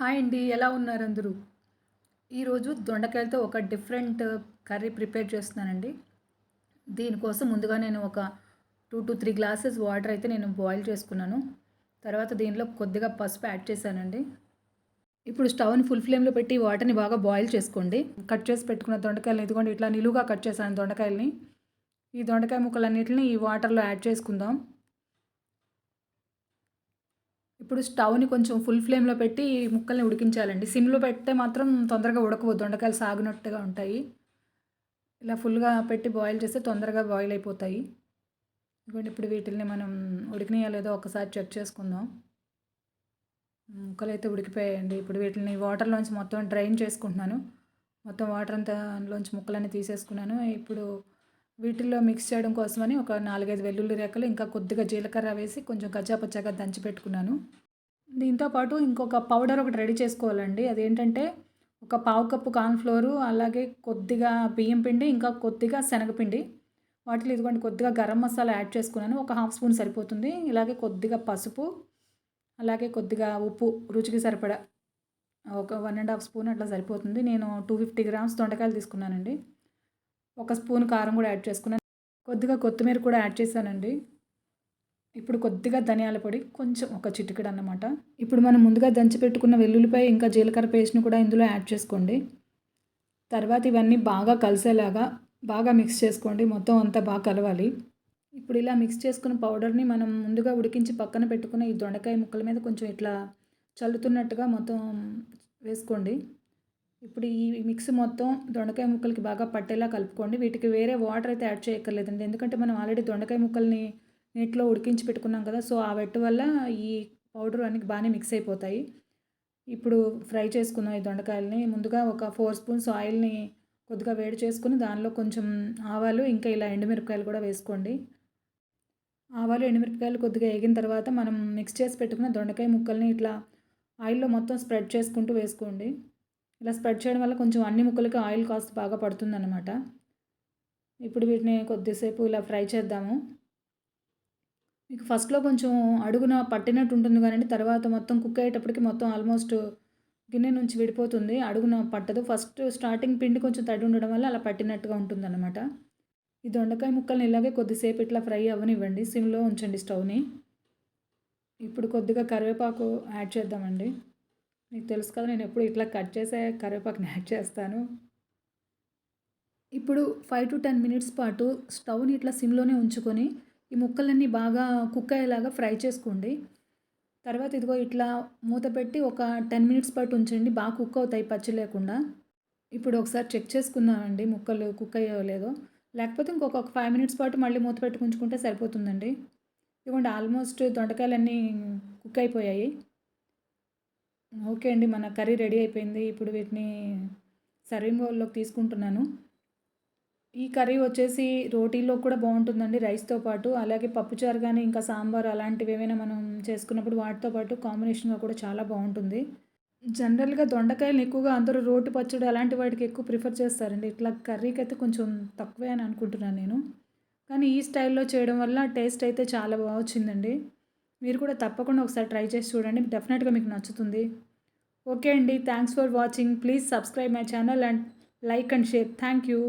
Hi అండి. ఎలా ఉన్నారు అందరూ? ఈరోజు దొండకాయలతో ఒక డిఫరెంట్ కర్రీ ప్రిపేర్ చేస్తున్నానండి. దీనికోసం ముందుగా నేను ఒక 2-3 గ్లాసెస్ వాటర్ అయితే నేను బాయిల్ చేసుకున్నాను. తర్వాత దీనిలో కొద్దిగా పసుపు యాడ్ చేశానండి. ఇప్పుడు స్టవ్‌ని ఫుల్ ఫ్లేమ్‌లో పెట్టి వాటర్‌ని బాగా బాయిల్ చేసుకోండి. కట్ చేసి పెట్టుకున్న దొండకాయలని ఇదిగోండి ఇట్లా నిలువుగా కట్ చేశాను దొండకాయలని. ఈ దొండకాయ ముక్కలన్నిటిని ఈ వాటర్‌లో యాడ్ చేసుకుందాం. ఇప్పుడు స్టవ్‌ని కొంచెం ఫుల్ ఫ్లేమ్‌లో పెట్టి ఈ ముక్కల్ని ఉడికించాలండి. సిమ్‌లో పెడితే మాత్రం తొందరగా ఉడకవు. దొండకాయలు సాగినట్టుగా ఉంటాయి. ఇలా ఫుల్‌గా పెట్టి బాయిల్ చేస్తే తొందరగా బాయిల్ అయిపోతాయి. ఇదిగోండి ఇప్పుడు వీటిల్ని మనం ఉడికినాయో లేదో ఒకసారి చెక్ చేసుకుందాం. ముక్కలైతే ఉడికిపోయాయండి. ఇప్పుడు వీటిని వాటర్‌లోంచి మొత్తం డ్రైన్ చేసుకుంటున్నాను. మొత్తం వాటర్ అంతా అందులోంచి ముక్కలన్నీ తీసేసుకున్నాను. ఇప్పుడు వీటిల్లో మిక్స్ చేయడం కోసమని ఒక 4, 5 వెల్లుల్లి రెక్కలు, ఇంకా కొద్దిగా జీలకర్ర వేసి కొంచెం కచ్చాపచ్చాగా దంచి పెట్టుకున్నాను. దీంతో పాటు ఇంకొక పౌడర్ ఒకటి రెడీ చేసుకోవాలండి. అదేంటంటే ఒక పావు కప్పు కార్న్ ఫ్లోరు, అలాగే కొద్దిగా బియ్యం పిండి, ఇంకా కొద్దిగా శనగపిండి. వాటిలో ఇదిగోండి కొద్దిగా గరం మసాలా యాడ్ చేసుకున్నాను. ఒక హాఫ్ స్పూన్ సరిపోతుంది. ఇలాగే కొద్దిగా పసుపు, అలాగే కొద్దిగా ఉప్పు రుచికి సరిపడా ఒక 1 ½ స్పూన్ అట్లా సరిపోతుంది. నేను 250 గ్రామ్స్ దొండకాయలు తీసుకున్నానండి. ఒక స్పూన్ కారం కూడా యాడ్ చేసుకున్నాను. కొద్దిగా కొత్తిమీర కూడా యాడ్ చేశానండి. ఇప్పుడు కొద్దిగా ధనియాల పొడి, కొంచెం ఒక చిటికెడు అన్నమాట. ఇప్పుడు మనం ముందుగా దంచి పెట్టుకున్న వెల్లుల్లిపాయ, ఇంకా జీలకర్ర పేస్ట్‌ని కూడా ఇందులో యాడ్ చేసుకోండి. తర్వాత ఇవన్నీ బాగా కలిసేలాగా బాగా మిక్స్ చేసుకోండి. మొత్తం అంతా బాగా కలవాలి. ఇప్పుడు ఇలా మిక్స్ చేసుకున్న పౌడర్‌ని మనం ముందుగా ఉడికించి పక్కన పెట్టుకున్న ఈ దొండకాయ ముక్కల మీద కొంచెం ఇట్లా చల్లుతున్నట్టుగా మొత్తం వేసుకోండి. ఇప్పుడు ఈ మిక్స్ మొత్తం దొండకాయ ముక్కలకి బాగా పట్టేలా కలుపుకోండి. వీటికి వేరే వాటర్ అయితే యాడ్ చేయక్కర్లేదండి. ఎందుకంటే మనం ఆల్రెడీ దొండకాయ ముక్కల్ని నీటిలో ఉడికించి పెట్టుకున్నాం కదా! సో, ఆ వెట్టు వల్ల ఈ పౌడర్ అన్నీ బాగానే మిక్స్ అయిపోతాయి. ఇప్పుడు ఫ్రై చేసుకుందాం ఈ దొండకాయలని. ముందుగా ఒక 4 స్పూన్స్ ఆయిల్‌ని కొద్దిగా వేడి చేసుకొని దానిలో కొంచెం ఆవాలు, ఇంకా ఇలా ఎండుమిరపకాయలు కూడా వేసుకోండి. ఆవాలు, ఎండుమిరపకాయలు కొద్దిగా ఏగిన తర్వాత మనం మిక్స్ చేసి పెట్టుకున్న దొండకాయ ముక్కల్ని ఇట్లా ఆయిల్‌లో మొత్తం స్ప్రెడ్ చేసుకుంటూ వేసుకోండి. ఇలా స్ప్రెడ్ చేయడం వల్ల కొంచెం అన్ని ముక్కలకి ఆయిల్ కాస్త బాగా పడుతుందన్నమాట. ఇప్పుడు వీటిని కొద్దిసేపు ఇలా ఫ్రై చేద్దాము. మీకు ఫస్ట్‌లో కొంచెం అడుగున పట్టినట్టు ఉంటుంది గానండి, తర్వాత మొత్తం కుక్ అయ్యేటప్పటికి మొత్తం ఆల్మోస్ట్ గిన్నె నుంచి విడిపోతుంది. అడుగున పట్టదు. ఫస్ట్ స్టార్టింగ్ పిండి కొంచెం తడి ఉండడం వల్ల అలా పట్టినట్టుగా ఉంటుందన్నమాట. ఈ దొండకాయ ముక్కల్ని ఇలాగే కొద్దిసేపు ఇట్లా ఫ్రై అవ్వనివ్వండి. సిమ్‌లో ఉంచండి స్టవ్‌ని. ఇప్పుడు కొద్దిగా కరివేపాకు యాడ్ చేద్దామండి. మీకు తెలుసు కదా, నేను ఎప్పుడు ఇట్లా కట్ చేసే కరివేపాకుని యాడ్ చేస్తాను. ఇప్పుడు 5-10 మినిట్స్ పాటు స్టవ్‌ని ఇట్లా సిమ్‌లోనే ఉంచుకొని ఈ ముక్కలన్నీ బాగా కుక్ అయ్యేలాగా ఫ్రై చేసుకోండి. తర్వాత ఇదిగో ఇట్లా మూత పెట్టి ఒక 10 మినిట్స్ పాటు ఉంచండి. బాగా కుక్ అవుతాయి పచ్చి లేకుండా. ఇప్పుడు ఒకసారి చెక్ చేసుకుందామండి ముక్కలు కుక్ అయ్యాయో లేదో. లేకపోతే ఇంకొక 5 మినిట్స్ పాటు మళ్ళీ మూత పెట్టి ఉంచుకుంటే సరిపోతుందండి. ఇదిగోండి ఆల్మోస్ట్ దొండకాయలన్నీ కుక్ అయిపోయాయి. ఓకే అండి. మన కర్రీ రెడీ అయిపోయింది. ఇప్పుడు వీటిని సర్వింగ్ బౌల్‌లోకి తీసుకుంటున్నాను. ఈ కర్రీ వచ్చేసి రోటీలో కూడా బావుంటుందండి రైస్‌తో పాటు. అలాగే పప్పుచారు గానీ, ఇంకా సాంబార్ అలాంటివి ఏమైనా మనం చేసుకున్నప్పుడు వాటితో పాటు కాంబినేషన్‌గా కూడా చాలా బావుంటుంది. జనరల్‌గా దొండకాయలని ఎక్కువగా అందరూ రోటి పచ్చడి అలాంటి వాటికి ఎక్కువ ప్రిఫర్ చేస్తారండి. ఇట్లా కర్రీకైతే కొంచెం తక్కువే అని అనుకుంటున్నాను నేను. కానీ ఈ స్టైల్‌లో చేయడం వల్ల టేస్ట్ అయితే చాలా బా వచ్చిందండి. మీరు కూడా తప్పకుండా ఒకసారి ట్రై చేసి చూడండి. డెఫినెట్‌గా మీకు నచ్చుతుంది. ఓకే అండి. Thanks for watching. Please subscribe my channel and like and share. Thank you.